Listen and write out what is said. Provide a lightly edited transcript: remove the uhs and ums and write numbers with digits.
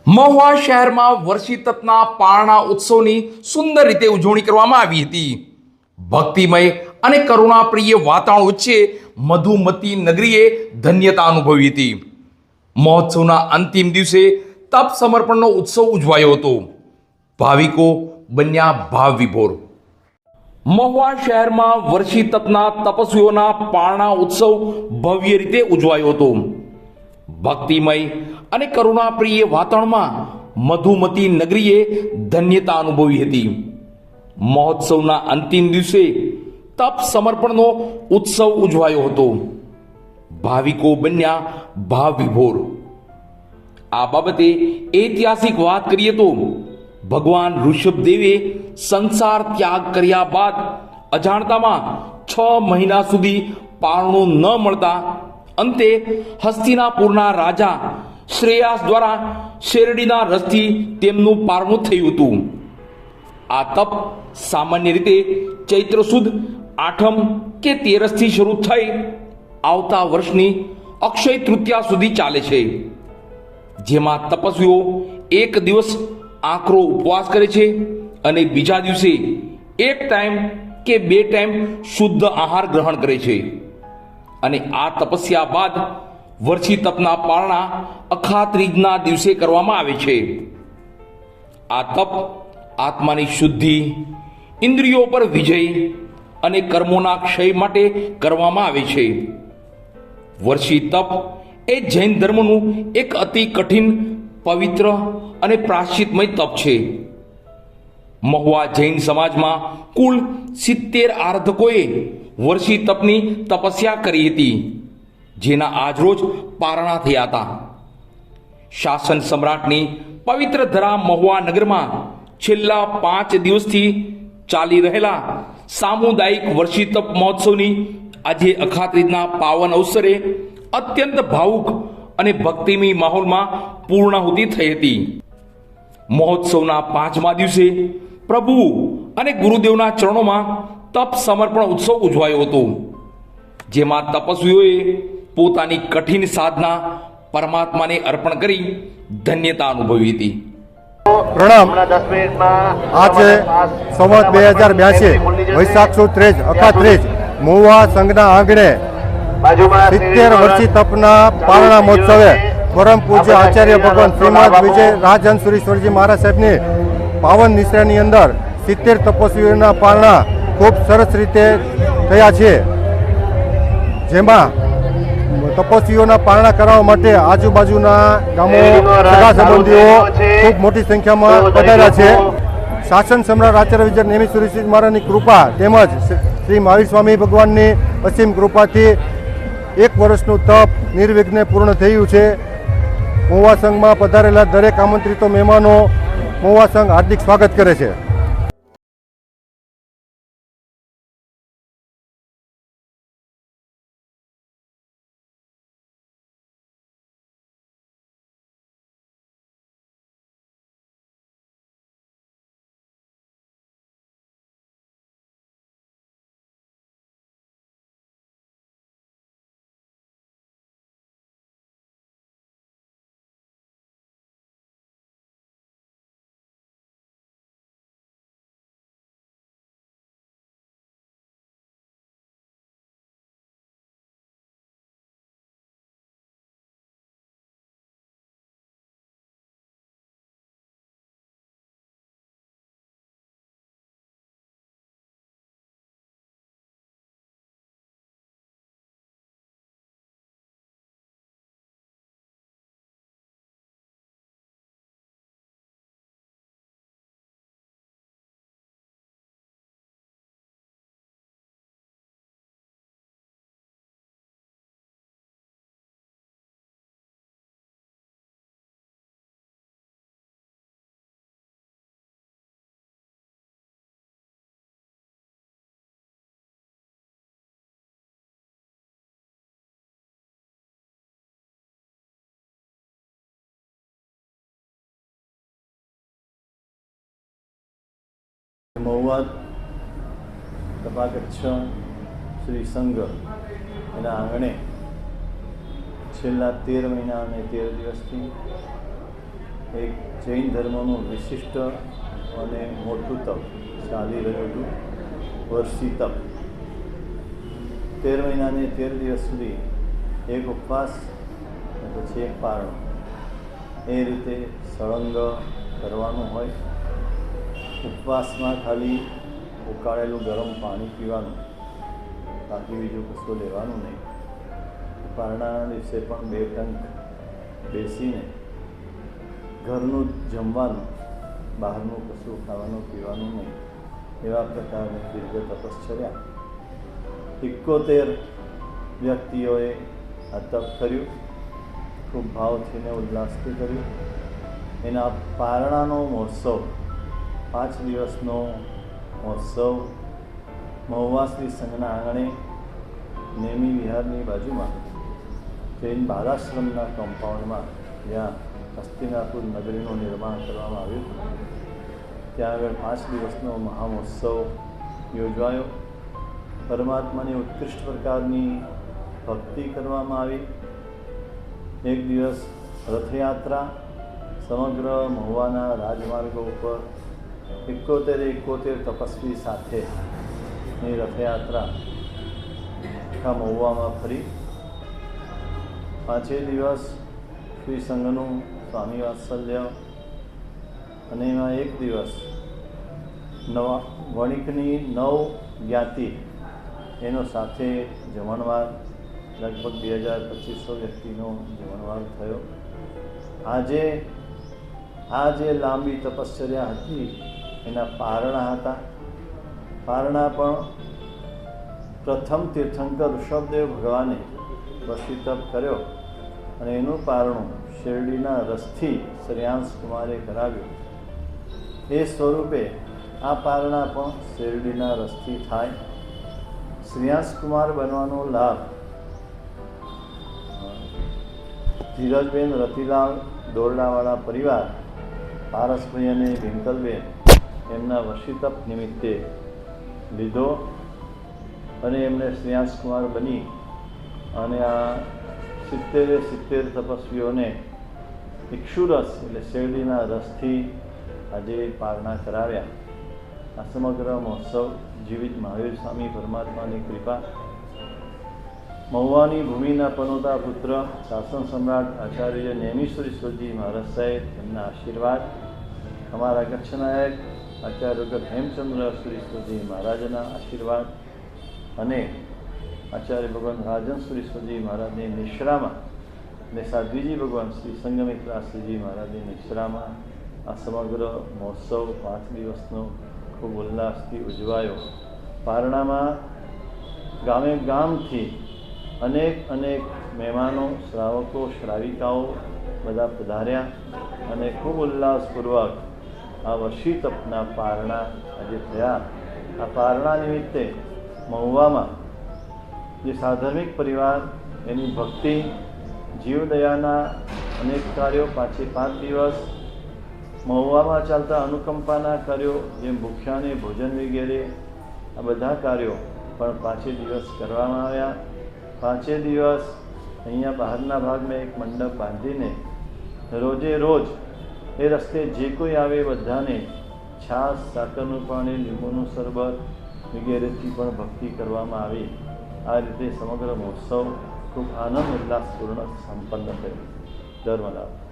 મહુવા શહેરમાં વર્ષી તપના પારણા ઉત્સવની સુંદર રીતે ઉજવણી કરવામાં આવી હતી. ભક્તિમય અને કરુણાપ્રિય વાતાવરણ વચ્ચે મધુમતી નગરીએ ધન્યતા અનુભવી હતી. મહોત્સવના અંતિમ દિવસે તપ સમર્પણનો ઉત્સવ ઉજવાયો હતો. ભાવિકો બન્યા ભાવ વિભોર. મહુવા શહેરમાં વર્ષી તપના તપસ્વીઓના પારણા ઉત્સવ ભવ્ય રીતે ઉજવાયો હતો. ભક્તિમય અને કરુણાપ્રિય વાતાવરણમાં મધુમતી નગરીએ ધન્યતા અનુભવી હતી. મહોત્સવના અંતિમ દિવસે તપ સમર્પણનો ઉત્સવ ઉજવાયો હતો. ભાવિકો બન્યા ભાવ વિભોર. આ બાબતે ઐતિહાસિક વાત કરીએ તો ભગવાન ઋષભદેવે સંસાર ત્યાગ કર્યા બાદ અજાણતામાં 6 મહિના સુધી પારણું ન મળતા અંતે હસ્તિનાપુરના રાજા શ્રેયાસ દ્વારા શેરડીના રસથી તેમનું પારણું થયું હતું. આ તપ સામાન્ય રીતે ચૈત્ર સુદ આઠમ કે તેરસથી શરૂ થઈ આવતા વર્ષની અક્ષય તૃતીયા સુધી ચાલે છે, જેમાં તપસ્વીઓ એક દિવસ આકરો ઉપવાસ કરે છે અને બીજા દિવસે એક ટાઈમ કે 2 ટાઈમ શુદ્ધ આહાર ગ્રહણ કરે છે. અને આ તપસ્યા બાદ વર્ષી તપના પારણા અખાત્રીજના દિવસે કરવામાં આવે છે. આ તપ આત્માની શુદ્ધિ, ઇન્દ્રિયો પર વિજય અને કર્મોના ક્ષય માટે કરવામાં આવે છે. વર્ષી તપ એ જૈન ધર્મનું એક અતિ કઠિન, પવિત્ર અને પ્રાયશ્ચિતમય તપ છે. મહુવા જૈન સમાજમાં કુલ 70 આરાધકોએ વર્ષી તપની તપસ્યા કરી હતી, જેના આજરોજ પારણા થયા હતા. શાસન સમ્રાટની પવિત્ર ધરા મહુવા નગરમાં છેલ્લા 5 દિવસથી ચાલી રહેલા સામુદાયિક વર્ષી તપ મહોત્સવની આજે અખાત્રીજના પાવન અવસરે અત્યંત ભાવુક અને ભક્તિમય માહોલમાં પૂર્ણાહુતિ થઈ હતી. મહોત્સવના 5મા દિવસે પ્રભુ અને ગુરુદેવના ચરણોમાં તપ સમર્પણ ઉત્સવ ઉજવાયો હતો, જેમાં તપસ્વીઓએ પોતાની કઠિન સાધના પરમાત્માને અર્પણ કરી ધન્યતા અનુભવી હતી. પ્રણામ. આજે સંવત 2082 વૈશાખ સુદ 13 અખાત્રીજ મહુવા સંઘના આંગણે 70 વર્ષી તપના પારણા મહોત્સવે પરમ પૂજ્ય આચાર્ય ભગવાન શ્રીમદ વિજય રાજહંસુરીશ્વરજી મહારાજ સાહેબની પાવન નિશ્રાની અંદર 70 તપસ્વીઓના પારણા ખૂબ સરસ રીતે થયા છે, જેમાં તપસ્વીઓના પારણા કરાવવા માટે આજુબાજુના ગામો, સગા સંબંધીઓ ખૂબ મોટી સંખ્યામાં પધાર્યા છે. શાસન સમ્રાટ આચાર્ય વિજય નેમિશ્વરી મહારાજની કૃપા તેમજ શ્રી મહાવીર સ્વામી ભગવાનની અસીમ કૃપાથી 1 વર્ષનું તપ નિર્વિઘ્ને પૂર્ણ થયું છે. મહુવા સંઘમાં પધારેલા દરેક આમંત્રિતો મહેમાનો મહુવા સંઘ હાર્દિક સ્વાગત કરે છે. મહુવા તપાકક્ષણ શ્રી સંઘ એના આંગણે છેલ્લા 13 મહિના અને 13 દિવસથી એક જૈન ધર્મનું વિશિષ્ટ અને મોટું તપ ચાલી રહ્યું હતું, વર્ષી તપ. 13 મહિનાને 13 દિવસ સુધી એક ઉપવાસ અને પછી એક પારણું, એ રીતે સળંગ કરવાનું હોય. ઉપવાસમાં ખાલી ઉકાળેલું ગરમ પાણી પીવાનું, બાકી બીજું કશું લેવાનું નહીં. પારણાના દિવસે પણ 2 ટંક બેસીને ઘરનું જમવાનું, બહારનું કશું ખાવાનું પીવાનું નહીં. એવા પ્રકારની દીર્ઘ તપશ્ચર્યા 71 વ્યક્તિઓએ આ તપ કર્યું, ખૂબ ભાવથી ને ઉલ્લાસથી કર્યું. એના પારણાનો મહોત્સવ, 5 દિવસનો મહોત્સવ મહુવા શ્રી સંઘના આંગણે નેમી વિહારની બાજુમાં જૈન બાલાશ્રમના કમ્પાઉન્ડમાં, જ્યાં હસ્તિનાપુર નગરીનું નિર્માણ કરવામાં આવ્યું, ત્યાં આગળ 5 દિવસનો મહામહોત્સવ યોજવાયો. પરમાત્માની ઉત્કૃષ્ટ પ્રકારની ભક્તિ કરવામાં આવી. એક દિવસ રથયાત્રા સમગ્ર મહુવાના રાજમાર્ગો ઉપર 71 તપસ્વી સાથેની રથયાત્રા આખા મહુવામાં ફરી. 5 દિવસ શ્રી સંઘનું સ્વામી વાત્સલ્ય, અને એમાં એક દિવસ વણિકની 9 જ્ઞાતિ એનો સાથે જમણવાર, લગભગ 2200 વ્યક્તિનો જમણવાર થયો. આજે આ જે લાંબી તપશ્ચર્યા હતી એના પારણા હતા. પારણા પણ પ્રથમ તીર્થંકર ઋષભદેવ ભગવાને વર્ષી તપ કર્યો, અને એનું પારણું શેરડીના રસથી શ્રેયાંશ કુમારે કરાવ્યું. એ સ્વરૂપે આ પારણા પણ શેરડીના રસથી થાય. શ્રેયાંશ કુમાર બનવાનો લાભ ધીરજબેન રતિલાલ દોરડાવાળા પરિવાર, પારસભાઈ અને વિંકલબેન એમના વર્ષી તપ નિમિત્તે લીધો, અને એમને શ્રેયાંશ કુમાર બની અને આ 70 તપસ્વીઓને ઇક્ષુરસ એટલે શેરડીના રસથી આજે પારણા કરાવ્યા. આ સમગ્ર મહોત્સવ જીવિત મહાવીર સ્વામી પરમાત્માની કૃપા, મહુવાની ભૂમિના પનોતા પુત્ર શાસન સમ્રાટ આચાર્ય નેમિશ્વરીશ્વરજી મહારાજ સાહેબ એમના આશીર્વાદ, અમારા કચ્છનાયક આચાર્ય ડૉક્ટર હેમચંદ્ર સુરીશ્વરજી મહારાજના આશીર્વાદ, અને આચાર્ય ભગવાન રાજન સુરીશ્વરજી મહારાજની નિશ્રામાં અને સાધ્વીજી ભગવાન શ્રી સંગમિત્રાશ્રીજી મહારાજની નિશ્રામાં આ સમગ્ર મહોત્સવ 5 દિવસનો ખૂબ ઉલ્લાસથી ઉજવાયો. પારણામાં ગામે ગામથી અનેક મહેમાનો, શ્રાવકો, શ્રાવિકાઓ બધા પધાર્યા, અને ખૂબ ઉલ્લાસપૂર્વક આ વર્ષી તપના પારણા આજે થયા. આ પારણા નિમિત્તે મહુવામાં જે સાધર્મિક પરિવાર, એની ભક્તિ, જીવદયાના અનેક કાર્યો, 5 દિવસ મહુવામાં ચાલતા અનુકંપાના કાર્યો, જેમ ભૂખ્યાને ભોજન વગેરે, આ બધા કાર્યો પણ 5 દિવસ કરવામાં આવ્યા. 5 દિવસ અહીંયા બહારના ભાગમાં એક મંડપ બાંધીને રોજે રોજ એ રસ્તે જે કોઈ આવે બધાને છાશ, સાકરનું પાણી, લીંબુનું શરબત વગેરેથી પણ ભક્તિ કરવામાં આવી. આ રીતે સમગ્ર મહોત્સવ ખૂબ આનંદ ઉલ્લાસપૂર્ણ સંપન્ન થયો. ધર્મલાભ.